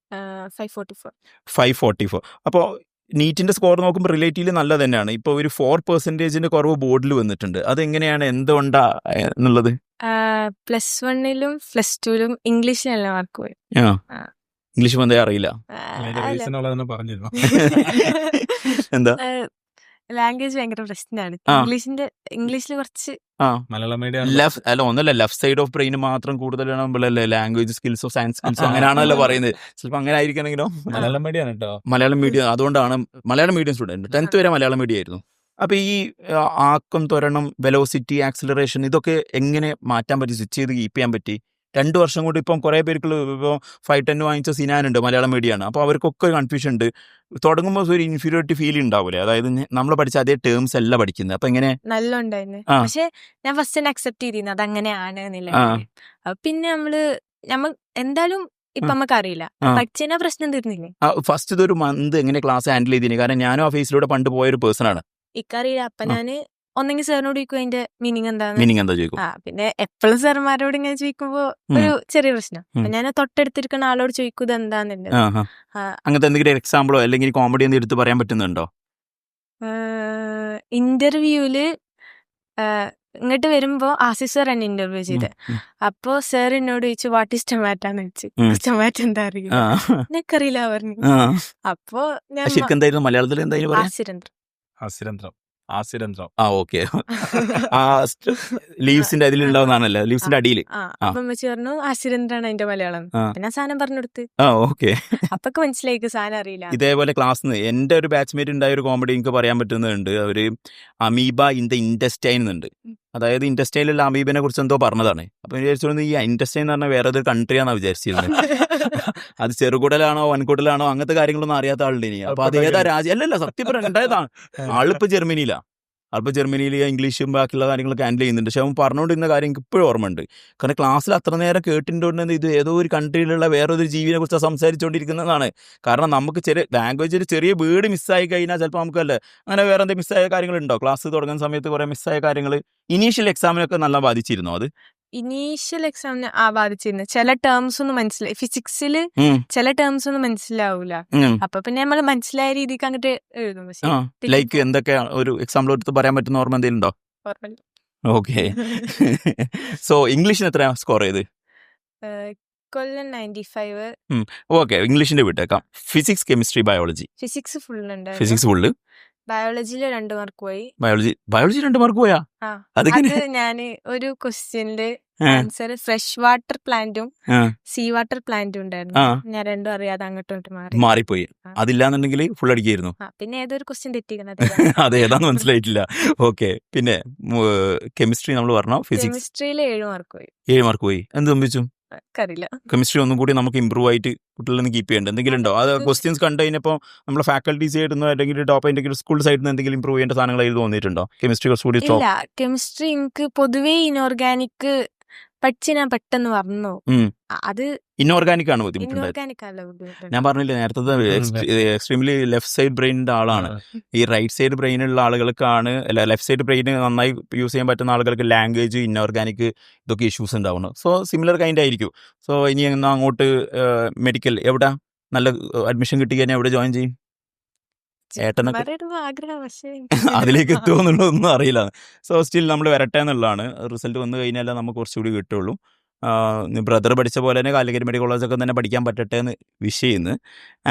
544. അപ്പോൾ നീറ്റിൻ്റെ സ്കോർ നോക്കുമ്പോൾ റിലേറ്റീവ്ലി നല്ല തന്നെയാണ്. ഇപ്പോൾ ഒരു 4% കുറവ് ബോർഡിൽ വന്നിട്ടുണ്ട്. അതെങ്ങനെയാണ്, എന്തുകൊണ്ടാ എന്നുള്ളത്? +1 +2 ഇംഗ്ലീഷിൽ നല്ല മാർക്ക് പോയി. ഇംഗ്ലീഷ് വന്നേ അറിയില്ല. പറഞ്ഞിരുന്നു. എന്താ? ലാംഗ്വേജ് ഭയങ്കര പ്രശ്നമാണ്. ഇംഗ്ലീഷിൽ കുറച്ച് മലയാളം മീഡിയം ഒന്നല്ല, ലെഫ്റ്റ് സൈഡ് ഓഫ് ബ്രെയിൻ മാത്രം കൂടുതലാണല്ലേ ലാംഗ്വേജ് സ്കിൽസോ സയൻസ് സ്കിൽസോ അങ്ങനെയാണല്ലോ പറയുന്നത്. ചിലപ്പോൾ അങ്ങനെ ആയിരിക്കണമെങ്കിലോ. മലയാളം മീഡിയം കേട്ടോ. മലയാളം മീഡിയം, അതുകൊണ്ടാണ് മലയാളം മീഡിയം സ്റ്റുഡൻറ്റ്. 10th വരെ മലയാളം മീഡിയം ആയിരുന്നു. അപ്പോൾ ഈ ആക്കം, ത്വരണം, വെലോസിറ്റി, ആക്സിലറേഷൻ ഇതൊക്കെ എങ്ങനെ മാറ്റാൻ പറ്റി, സ്വിച്ച് ചെയ്ത് കീപ്പ് ചെയ്യാൻ പറ്റി? 2 വർഷം കൊണ്ട് ഇപ്പം കുറേ പേർക്ക് ഇപ്പോൾ 510 വാങ്ങിച്ച സിനാനുണ്ട്, മലയാളം മീഡിയമാണ്. അപ്പോൾ അവർക്കൊക്കെ കൺഫ്യൂഷൻ ഉണ്ട്. തുടങ്ങുമ്പോൾ ഒരു ഇൻഫീരിയോറിറ്റി ഫീൽ ഉണ്ടാവില്ലേ? അതായത് നമ്മൾ പഠിച്ച അതേ ടേംസ് അല്ല പഠിക്കുന്നത്. അപ്പം എങ്ങനെ? നല്ല ഉണ്ടായിരുന്നു. പക്ഷെ ഞാൻ ഫസ്റ്റ് അക്സെപ്റ്റ് ചെയ്തിരുന്നു അതങ്ങനെയാണ് എന്നില്ല. പിന്നെ നമ്മൾ എന്തായാലും ഇപ്പൊ നമുക്ക് അറിയില്ല, പഠിച്ചാ പ്രശ്നം തീർന്നില്ലേ. ഫസ്റ്റ് ഇതൊരു മന്ത് എങ്ങനെ ക്ലാസ് ഹാൻഡിൽ ചെയ്തിന്? കാരണം ഞാനും ആ ഫേസിലൂടെ പണ്ട് പോയൊരു പേഴ്സൺ ആണ്. ഇക്കറിയില്ല. അപ്പൊ ഞാന് ഒന്നെങ്കിൽ സാറിനോട് ചോദിക്കും അതിന്റെ മീനിങ് എന്താ ചോദിക്കും. പിന്നെ എപ്പോഴും സാർമാരോട് ഇങ്ങനെ ചോദിക്കുമ്പോ ഒരു ചെറിയ പ്രശ്നം. ഞാൻ തൊട്ടടുത്തിരിക്കുന്ന ആളോട് ചോദിക്കും ഇത് എന്താന്നുണ്ട്. അങ്ങനത്തെ എന്തെങ്കിലും എക്സാമ്പിളോ അല്ലെങ്കിൽ കോമഡി എന്തെങ്കിലും എടുത്ത് പറയാൻ പറ്റുന്നുണ്ടോ? ഇന്റർവ്യൂല് ഇങ്ങോട്ട് വരുമ്പോ ആസിഫ് സാർ എന്നെ ഇന്റർവ്യൂ ചെയ്ത്. അപ്പൊ സാർ എന്നോട് ചോദിച്ചു വാട്ട് ഈസ് ടൊമാറ്റോന്ന് വെച്ച്. ടൊമാറ്റോ എന്താ അറിയില്ല, എനിക്കറിയില്ല പറഞ്ഞു. അപ്പൊ ഞാൻ മലയാളത്തിൽ ആസിരന്ദ്രൻ ആസിരന്ധ്രം ആ ഓക്കെ. ആ ലീവ്സിന്റെ അതിലുണ്ടാവുന്നതാണല്ലോ, ലീവ്സിന്റെ അടിയിൽ. അപ്പൊ അമ്മച്ചി പറഞ്ഞു ആസിരന്ധ്രാണ് അതിന്റെ മലയാളം. അപ്പൊ ഞാൻ സാധനം പറഞ്ഞു കൊടുത്ത്. ആ ഓക്കെ. അപ്പൊക്കെ മനസ്സിലായി സാധനം അറിയില്ല. ഇതേപോലെ ക്ലാസ്സിൽ നിന്ന് എൻ്റെ ഒരു ബാച്ച്മേറ്റ് ഉണ്ടായ ഒരു കോമഡി എനിക്ക് പറയാൻ പറ്റുന്നുണ്ട്. അവര് അമീബ ഇൻ ദ ഇൻറ്റസ്റ്റൈൻ എന്നുണ്ട്. അതായത് ഇൻറ്റസ്റ്റൈനിലുള്ള അമീബിനെ കുറിച്ച് എന്തോ പറഞ്ഞതാണ്. അപ്പൊ വിചാരിച്ചോണ്ട് ഈ ഇൻറ്റസ്റ്റൈൻ എന്ന് പറഞ്ഞാൽ വേറെ ഏതൊരു കൺട്രിയാണെന്ന് വിചാരിച്ചിരുന്നത്. അത് ചെറുകുടലാണോ വൻകുടലാണോ അങ്ങനത്തെ കാര്യങ്ങളൊന്നും അറിയാത്ത ആളുടെ ഇനി. അപ്പൊ അത് ഏതാ രാജ്യം അല്ലല്ല, സത്യം പറയാൻ ഉണ്ടായതാണ്. ആളിപ്പോ ജർമ്മനിയിലാണ്. ആളിപ്പോൾ ജർമ്മനിയിൽ ഇംഗ്ലീഷും ബാക്കിയുള്ള കാര്യങ്ങളൊക്കെ ഹാൻഡിൽ ചെയ്യുന്നുണ്ട്. പക്ഷെ അവൻ പറഞ്ഞുകൊണ്ടിരുന്ന കാര്യം എനിക്ക് ഇപ്പോഴും ഓർമ്മയുണ്ട്. കാരണം ക്ലാസ്സിൽ അത്ര നേരം കേട്ടിട്ടുണ്ടെന്ന് ഇത് ഏതോ ഒരു കൺട്രിയിലുള്ള വേറൊരു ജീവിനെ കുറിച്ച് സംസാരിച്ചുകൊണ്ടിരിക്കുന്നതാണ്. കാരണം നമുക്ക് ലാംഗ്വേജിൽ ചെറിയ വേർഡ് മിസ്സായി കഴിഞ്ഞാൽ ചിലപ്പോൾ നമുക്കല്ലേ അങ്ങനെ വേറെ എന്തെങ്കിലും മിസ്സായ കാര്യങ്ങളുണ്ടോ? ക്ലാസ് തുടങ്ങുന്ന സമയത്ത് കുറേ മിസ്സായ കാര്യങ്ങൾ ഇനീഷ്യൽ എക്സാമിനൊക്കെ നല്ല ബാധിച്ചിരുന്നോ? അത് ഇനീഷ്യൽ എക്സാമിന് ബാധിച്ചിരുന്നു. ചില ടേംസ് ഒന്നും മനസ്സിലായി. ഫിസിക്സില് ചില ടേംസ് ഒന്നും മനസ്സിലാവൂല. അപ്പൊ പിന്നെ നമ്മൾ മനസ്സിലായ രീതിക്ക് അങ്ങോട്ട് എഴുതും. പക്ഷെ ലൈക്ക് എന്തൊക്കെ ഒരു എക്സാമ്പിൾ എടുത്ത് പറയാൻ പറ്റുന്ന ഓർമ്മ എന്തെങ്കിലും ഉണ്ടോ? ഓക്കെ. സോ ഇംഗ്ലീഷിന് എത്ര സ്കോർ ചെയ്ത്? കൊല്ലം 95. ഓക്കെ, ഇംഗ്ലീഷിന്റെ വിട്ടേക്കാം. Physics, chemistry, biology. Physics full ഉണ്ട്. Physics full. ബയോളജിയില് 2 മാർക്ക് പോയി. ബയോളജി 2 മാർക്ക് പോയാ? അത് ഞാന് ഒരു ക്വസ്റ്റ്യനില് ആൻസർ ഫ്രഷ് വാട്ടർ പ്ലാന്റും സീ വാട്ടർ പ്ലാന്റും ഉണ്ടായിരുന്നു. ഞാൻ രണ്ടും അറിയാതെ അങ്ങോട്ട് മാറിപ്പോയി. അതില്ലാന്നുണ്ടെങ്കിൽ ഫുൾ അടിക്കായിരുന്നു. പിന്നെ ഏതൊരു ക്വസ്റ്റ്യൻ തെറ്റിക്കണത് അത് ഏതാന്ന് മനസ്സിലായിട്ടില്ല. ഓക്കെ. പിന്നെ കെമിസ്ട്രി നമ്മൾ പറഞ്ഞോ? കെമിസ്ട്രിയില് 7 മാർക്ക് പോയി. 7 മാർക്ക് പോയി. എന്ത് സംഭവിച്ചു? അറിയില്ല. കെമിസ്ട്രി ഒന്നും കൂടി നമുക്ക് ഇമ്പ്രൂവ് ആയിട്ട് കുട്ടികളിൽ നിന്ന് കീപ്പ് ചെയ്യേണ്ട എന്തെങ്കിലും ഉണ്ടോ? അത് ക്വസ്റ്റ്യൻസ് കണ്ടു കഴിഞ്ഞപ്പോൾ നമ്മളെ ഫാക്കൽറ്റീസ് ആയിരുന്നു അല്ലെങ്കിൽ ടോപ്പ് എന്തെങ്കിലും സ്കൂൾ സൈഡിൽ നിന്ന് എന്തെങ്കിലും ഇമ്പ്രൂവ് ചെയ്യേണ്ട സാധനങ്ങളായി തോന്നിയിട്ടുണ്ടോ? കെമിസ്ട്രി കുറച്ചുകൂടി ഇല്ല, കെമിസ്ട്രി എനിക്ക് പൊതുവേ ഇനോർഗാനിക് പഠിച്ച് ഞാൻ പെട്ടെന്ന് പറഞ്ഞു. അത് ഇൻഓർഗാനിക് ആണ് ബുദ്ധിമുട്ടുണ്ടായത്. ഇനോർഗാനിക് അല്ല ബുദ്ധിമുട്ട്. ഞാൻ പറഞ്ഞില്ല നേരത്തെ എക്സ്ട്രീംലി ലെഫ്റ്റ് സൈഡ് ബ്രെയിനിന്റെ ആളാണ്. ഈ റൈറ്റ് സൈഡ് ബ്രെയിനുള്ള ആളുകൾക്കാണ്, അല്ല ലെഫ്റ്റ് സൈഡ് ബ്രെയിൻ നന്നായി യൂസ് ചെയ്യാൻ പറ്റുന്ന ആളുകൾക്ക് ലാംഗ്വേജ്, ഇൻഓർഗാനിക് ഇതൊക്കെ ഇഷ്യൂസ് ഉണ്ടാവുന്നു. സോ സിമിലർ കൈൻഡ് ആയിരിക്കും. സോ ഇനി എന്നാ അങ്ങോട്ട് മെഡിക്കൽ എവിടെ നല്ല അഡ്മിഷൻ കിട്ടി കഴിഞ്ഞാൽ എവിടെ ജോയിൻ ചെയ്യും? ഏട്ടനൊക്കെ ആഗ്രഹം, പക്ഷേ അതിലേക്ക് എത്തുമോ എന്നുള്ളതൊന്നും അറിയില്ല. സോ സ്റ്റിൽ നമ്മൾ വരട്ടെ എന്നുള്ളതാണ്. റിസൾട്ട് വന്നു കഴിഞ്ഞാൽ നമുക്ക് കുറച്ചുകൂടി കിട്ടുള്ളൂ. ബ്രദർ പഠിച്ച പോലെ തന്നെ കാലിക്കറ്റ് മെഡിക്കൽ കോളേജൊക്കെ തന്നെ പഠിക്കാൻ പറ്റട്ടെ എന്ന് വിഷ് ചെയ്യുന്നു.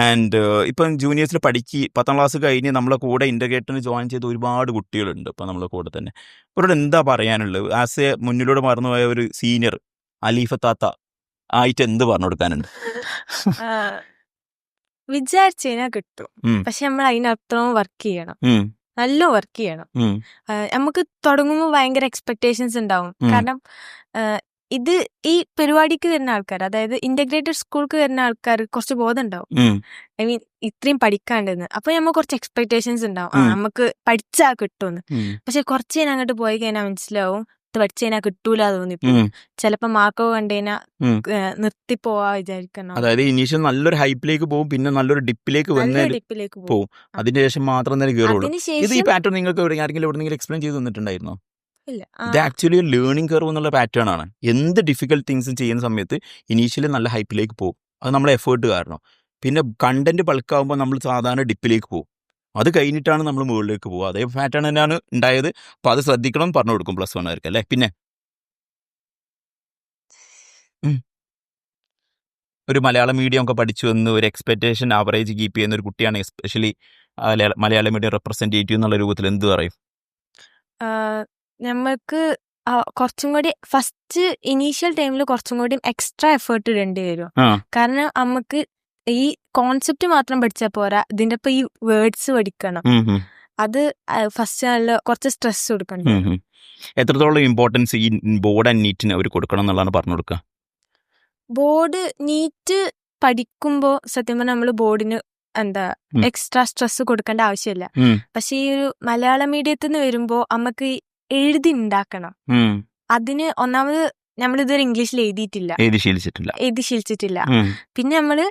ആൻഡ് ഇപ്പം ജൂനിയേഴ്സിൽ 10ാം ക്ലാസ് കഴിഞ്ഞ് നമ്മളെ കൂടെ ഇൻ്റഗ്രേറ്ററിന് ജോയിൻ ചെയ്ത ഒരുപാട് കുട്ടികളുണ്ട് ഇപ്പം നമ്മളെ കൂടെ തന്നെ. അവരോട് എന്താ പറയാനുള്ളത്? ആസ് എ മുന്നിലൂടെ മറന്നുപോയ ഒരു സീനിയർ അലീഫ താത്ത ആയിട്ട് എന്ത് പറഞ്ഞു കൊടുക്കാനുണ്ട്? വിചാരിച്ചാ കിട്ടും, പക്ഷെ നമ്മൾ അതിനർത്ഥം വർക്ക് ചെയ്യണം, നല്ല വർക്ക് ചെയ്യണം. നമുക്ക് തുടങ്ങുമ്പോൾ ഭയങ്കര എക്സ്പെക്ടേഷൻസ് ഉണ്ടാവും. കാരണം ഇത് ഈ പരിപാടിക്ക് വരുന്ന ആൾക്കാർ, അതായത് ഇന്റഗ്രേറ്റഡ് സ്കൂൾക്ക് വരുന്ന ആൾക്കാർ കുറച്ച് ബോധം ഉണ്ടാവും. ഐ മീൻ ഇത്രയും പഠിക്കാണ്ടെന്ന്. അപ്പൊ നമുക്ക് കുറച്ച് എക്സ്പെക്ടേഷൻസ് ഉണ്ടാവും, നമുക്ക് പഠിച്ചാൽ കിട്ടുമെന്ന്. പക്ഷെ കുറച്ച് കഴിഞ്ഞാൽ അങ്ങോട്ട് പോയി കഴിഞ്ഞാൽ മനസ്സിലാവും പഠിച്ചു കഴിഞ്ഞാൽ കിട്ടൂല തോന്നിപ്പോ. ചിലപ്പോ മാർക്കൊക്കെ കണ്ടുകഴിഞ്ഞാൽ നിർത്തിപ്പോവാ വിചാരിക്കണം. അതായത് ഇനീഷ്യൽ നല്ലൊരു ഹൈപ്പിലേക്ക് പോകും, പിന്നെ നല്ലൊരു ഡിപ്പിലേക്ക് പോകും, അതിന് ശേഷം മാത്രം തന്നെ കയറുള്ളൂ. ഇത് ഈ പാറ്റേൺ നിങ്ങൾക്ക് ആരെങ്കിലും എവിടെയെങ്കിലും എക്സ്പ്ലെയിൻ ചെയ്ത് തന്നിട്ടുണ്ടായിരുന്നോ? ഇത് ആക്ച്വലി ഒരു ലേണിംഗ് കർവ് എന്നുള്ള പാറ്റേൺ ആണ്. എന്ത് ഡിഫിക്കൽട്ട് തിങ്സ് ചെയ്യുന്ന സമയത്ത് ഇനീഷ്യലി നല്ല ഹൈപ്പിലേക്ക് പോകും, അത് നമ്മളെ എഫേർട്ട് കാരണം. പിന്നെ കണ്ടന്റ് ബൾക്കാവുമ്പോൾ നമ്മൾ സാധാരണ ഡിപ്പിലേക്ക് പോകും, അത് കഴിഞ്ഞിട്ടാണ് നമ്മൾ മുകളിലേക്ക് പോകുക. അതേ പാറ്റേൺ തന്നെയാണ് ഉണ്ടായത്. അപ്പോൾ അത് ശ്രദ്ധിക്കണം, പറഞ്ഞു കൊടുക്കും +1 ആയിരിക്കും അല്ലേ. പിന്നെ ഒരു മലയാളം മീഡിയം ഒക്കെ പഠിച്ചു വന്ന് ഒരു എക്സ്പെക്ടേഷൻ ആവറേജ് കീപ്പ് ചെയ്യുന്ന ഒരു കുട്ടിയാണ്, എസ്പെഷ്യലി മലയാളം മീഡിയം റെപ്രസെൻറ്റേറ്റീവ് എന്നുള്ള രൂപത്തിൽ എന്ത് പറയും? നമ്മൾക്ക് കുറച്ചും കൂടി ഫസ്റ്റ് ഇനീഷ്യൽ ടൈമിൽ കുറച്ചും കൂടി എക്സ്ട്രാ എഫേർട്ട് ഇടേണ്ടി വരും. കാരണം നമുക്ക് ഈ കോൺസെപ്റ്റ് മാത്രം പഠിച്ചാൽ പോരാ, ഇതിന്റെ ഒപ്പം ഈ വേർഡ്സ് പഠിക്കണം. അത് ഫസ്റ്റ് നല്ല കുറച്ച് സ്ട്രെസ് കൊടുക്കണം. എത്രത്തോളം ഇമ്പോർട്ടൻസ് ഈ ബോർഡ് ആൻഡ് നീറ്റിന് അവർ കൊടുക്കണം എന്നുള്ളതാണ് പറഞ്ഞു കൊടുക്കുക? ബോർഡ് നീറ്റ് പഠിക്കുമ്പോൾ സത്യം പറഞ്ഞാൽ നമ്മൾ ബോർഡിന് എക്സ്ട്രാ സ്ട്രെസ് കൊടുക്കേണ്ട ആവശ്യമില്ല. പക്ഷെ ഈ ഒരു മലയാളം മീഡിയത്തിൽ നിന്ന് വരുമ്പോ നമുക്ക് എഴുതി ഉണ്ടാക്കണം. അതിന് ഒന്നാമത് നമ്മളിതുവരെ ഇംഗ്ലീഷിൽ എഴുതി ശീലിച്ചിട്ടില്ല. പിന്നെ നമ്മള്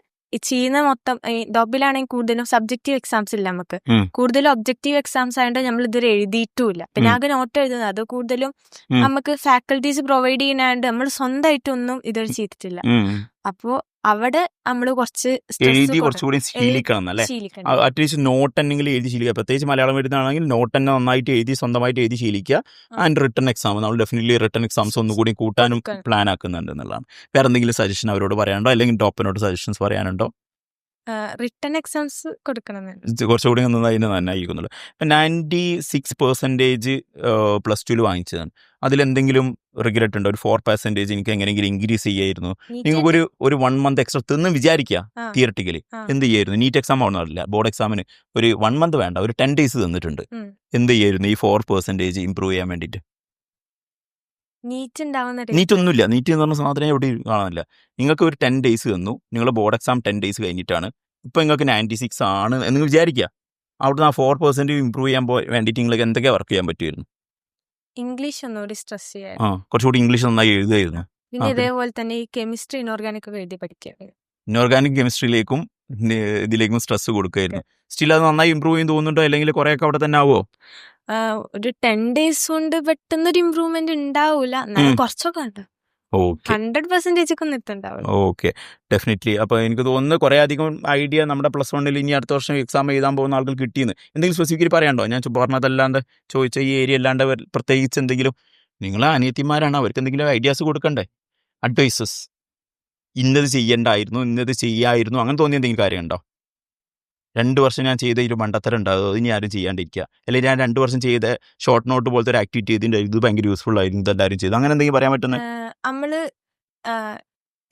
ചെയ്യുന്ന മൊത്തം ഡോബിലാണെങ്കിൽ കൂടുതലും സബ്ജക്റ്റീവ് എക്സാംസ് ഇല്ല, നമുക്ക് കൂടുതലും ഒബ്ജക്റ്റീവ് എക്സാംസ് ആയതുകൊണ്ട് നമ്മൾ ഇതുവരെ എഴുതിയിട്ടുമില്ല. പിന്നെ ആകെ നോട്ട് എഴുതുന്നത്, അത് കൂടുതലും നമുക്ക് ഫാക്കൽറ്റീസ് പ്രൊവൈഡ് ചെയ്യാനായിട്ട് നമ്മൾ സ്വന്തമായിട്ടൊന്നും ഇതുവരെ ചെയ്തിട്ടില്ല. അപ്പോ അവിടെ നമ്മൾ കുറച്ചുകൂടി ശീലിക്കണം അല്ലേ? അറ്റ്ലീസ്റ്റ് നോട്ട് എന്നെങ്കിലും എഴുതി ശീലിക്കുക. പ്രത്യേകിച്ച് മലയാളം എഴുതുന്നതാണെങ്കിൽ നോട്ട് തന്നെ നന്നായിട്ട് എഴുതി സ്വന്തമായിട്ട് എഴുതി ശീലിക്കുക. ആൻഡ് റിട്ടൺ എക്സാം നമ്മൾ ഡെഫിനറ്റ്ലി റിട്ടൺ എക്സാംസ് ഒന്നുകൂടി കൂട്ടാനും പ്ലാൻ ആക്കുന്നുണ്ട് എന്നുള്ളതാണ്. വേറെ എന്തെങ്കിലും സജഷൻ അവരോട് പറയാനുണ്ടോ, അല്ലെങ്കിൽ ടോപ്പിനോട് സജഷൻസ് പറയാനുണ്ടോ? റിട്ടൺ എക്സാംസ് കൊടുക്കണമെന്നുണ്ട്. കുറച്ചുകൂടി നന്നായിട്ട് നന്നായിരിക്കുന്നുള്ളൂ. ഇപ്പം 96% പ്ലസ് ടുവിൽ വാങ്ങിച്ചതാണ്. അതിലെന്തെങ്കിലും റിഗ്രറ്റ് ഉണ്ടോ? ഒരു 4% എനിക്ക് എങ്ങനെയെങ്കിലും ഇൻക്രീസ് ചെയ്യായിരുന്നു. നിങ്ങൾക്ക് ഒരു 1 മന്ത് എക്സ്ട്രാ തിന്ന് വിചാരിക്കുക തിയറട്ടിക്കലി എന്ത് ചെയ്യായിരുന്നു? നീറ്റ് എക്സാം ആവണമല്ല, ബോർഡ് എക്സാമിന് ഒരു 1 മന്ത് വേണ്ട, ഒരു 10 days തന്നിട്ടുണ്ട്. എന്ത് ചെയ്യായിരുന്നു ഈ 4% ഇമ്പ്രൂവ് ചെയ്യാൻ വേണ്ടിയിട്ട്? നീറ്റ് ഉണ്ടാവുന്ന നീറ്റ് ഒന്നുമില്ല. നീറ്റ് എന്ന് പറഞ്ഞ സാധനം എവിടെ കാണാനില്ല. നിങ്ങൾക്ക് ഒരു 10 days തന്നു. നിങ്ങളുടെ ബോർഡ് എക്സാം 10 days കഴിഞ്ഞിട്ടാണ്. ഇപ്പം നിങ്ങൾക്ക് 96 ആണ് എന്ന് വിചാരിക്കുക. അവിടുന്ന് ആ 4% ഇമ്പ്രൂവ് ചെയ്യാൻ വേണ്ടിയിട്ട് നിങ്ങൾക്ക് എന്തൊക്കെ വർക്ക് ചെയ്യാൻ പറ്റുമായിരുന്നു? ഇംഗ്ലീഷ് ഒന്നുകൂടി സ്ട്രെസ് ചെയ്യാൻ. കുറച്ചുകൂടി ഇംഗ്ലീഷ് നന്നായി എഴുതുമായിരുന്നു. പിന്നെ ഇതേപോലെ തന്നെ ഈ കെമിസ്ട്രി ഇനോർഗാനിക് ഒക്കെ എഴുതി പഠിക്കുക. ഇനോർഗാനിക് കെമിസ്ട്രിയിലേക്കും ഇതിലേക്കും സ്ട്രെസ് കൊടുക്കുകയായിരുന്നു. സ്റ്റിൽ അത് നന്നായി ഇമ്പ്രൂവ് ചെയ്യും തോന്നുന്നുണ്ടോ? അല്ലെങ്കിൽ കുറേയൊക്കെ അവിടെ തന്നെ ആവുമോ? ഒരു 10 days കൊണ്ട് പെട്ടെന്നൊരു ഇമ്പ്രൂവ്മെന്റ് ഉണ്ടാവൂല, എന്നാലും കുറച്ചൊക്കെ ഉണ്ട്. ഓക്കെ 100% ഒക്കെ നിർത്തുണ്ടാവില്ല. Okay definitely. അപ്പോൾ എനിക്ക് തോന്നുന്നു കുറേ അധികം ഐഡിയ നമ്മുടെ പ്ലസ് വണ്ണിൽ ഇനി അടുത്ത വർഷം എക്സാം എഴുതാൻ പോകുന്ന ആളുകൾ കിട്ടിയെന്ന്. എന്തെങ്കിലും സ്പെസിഫിക്കലി പറയാണ്ടോ? ഞാൻ പറഞ്ഞതല്ലാണ്ട് ചോദിച്ച ഈ ഏരിയ അല്ലാണ്ട് പ്രത്യേകിച്ച് എന്തെങ്കിലും നിങ്ങളെ അനിയത്തിമാരാണ്, അവർക്ക് എന്തെങ്കിലും ഐഡിയാസ് കൊടുക്കണ്ടേ? അഡ്വൈസസ്, ഇന്നത് ചെയ്യണ്ടായിരുന്നു, ഇന്നത് ചെയ്യായിരുന്നു, അങ്ങനെ തോന്നിയ എന്തെങ്കിലും കാര്യമുണ്ടോ? 2 വർഷം ഞാൻ ചെയ്ത ഒരു മണ്ടത്തരം ഉണ്ടാകും, ഇനി ആരും ചെയ്യാണ്ടിരിക്കുക, അല്ലെങ്കിൽ ഞാൻ 2 വർഷം ചെയ്ത ഷോർട്ട് നോട്ട് പോലത്തെ ഒരു ആക്ടിവിറ്റി ചെയ്തിട്ടുണ്ട്, ഇത് ഭയങ്കര യൂസ്ഫുൾ ആയിരുന്നു, ഇതെല്ലാവരും ചെയ്തു, അങ്ങനെ എന്തെങ്കിലും പറയാൻ പറ്റുന്നത്? നമ്മള്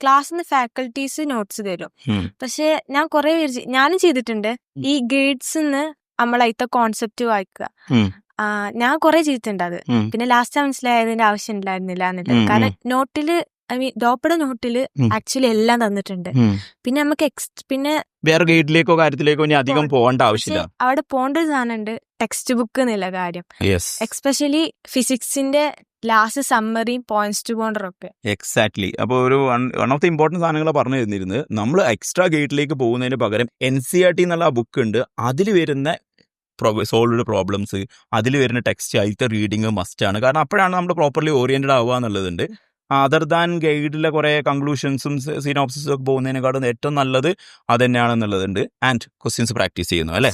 ക്ലാസ്സിൽ നിന്ന് ഫാക്കൽറ്റീസ് നോട്ട്സ് തരും. പക്ഷെ ഞാനും ചെയ്തിട്ടുണ്ട്. ഈ ഗൈഡ്സ് നമ്മളതിത്തെ കോൺസെപ്റ്റ് വായിക്കുക. ഞാൻ കുറെ ചെയ്തിട്ടുണ്ട് അത്. പിന്നെ ലാസ്റ്റ് മനസ്സിലായതിന്റെ ആവശ്യം ഉണ്ടായിരുന്നില്ല എന്നുള്ളത്. കാരണം നോട്ടില് ഡോപ്പയുടെ നോട്ടില് ആക്ച്വലി എല്ലാം തന്നിട്ടുണ്ട്. പിന്നെ നമുക്ക് പിന്നെ വേറെ ഗൈഡിലേക്കോ കാര്യത്തിലേക്കോ ഇനി അധികം പോകേണ്ട ആവശ്യമില്ല. അവിടെ പോകേണ്ട ഒരു സാധനമുണ്ട്, ടെക്സ്റ്റ് ബുക്ക് എന്നുള്ള കാര്യം. എക്സ്പെഷ്യലി ഫിസിക്സിന്റെ ലാസ്റ്റ് സമ്മറിയും പോയിന്റ്സ് ടു ബോണ്ടറും ഒക്കെ. എക്സാക്ട്ലി. അപ്പോൾ ഒരു വൺ ഓഫ് ദി ഇമ്പോർട്ടൻറ്റ് സാധനങ്ങൾ പറഞ്ഞു തന്നിരുന്നത്, നമ്മൾ എക്സ്ട്രാ ഗൈഡിലേക്ക് പോകുന്നതിന് പകരം NCERT എന്നുള്ള ബുക്ക് ഉണ്ട്, അതിൽ വരുന്ന സോൾവ്ഡ് പ്രോബ്ലംസ്, അതിൽ വരുന്ന ടെക്സ്റ്റ്, അതിലത്തെ റീഡിങ് മസ്റ്റാണ്. കാരണം അപ്പോഴാണ് നമ്മൾ പ്രോപ്പർലി ഓറിയൻറ്റഡ് ആവുക എന്നുള്ളതുണ്ട്. അതർ ദാൻ ഗൈഡിലെ കുറേ കൺക്ലൂഷൻസും സിനോപ്സിസും ഒക്കെ പോകുന്നതിനെക്കാളും ഏറ്റവും നല്ലത് അത് തന്നെയാണെന്നുള്ളതുണ്ട്. ആൻഡ് ക്വസ്റ്റ്യൻസ് പ്രാക്ടീസ് ചെയ്യുന്നു അല്ലേ?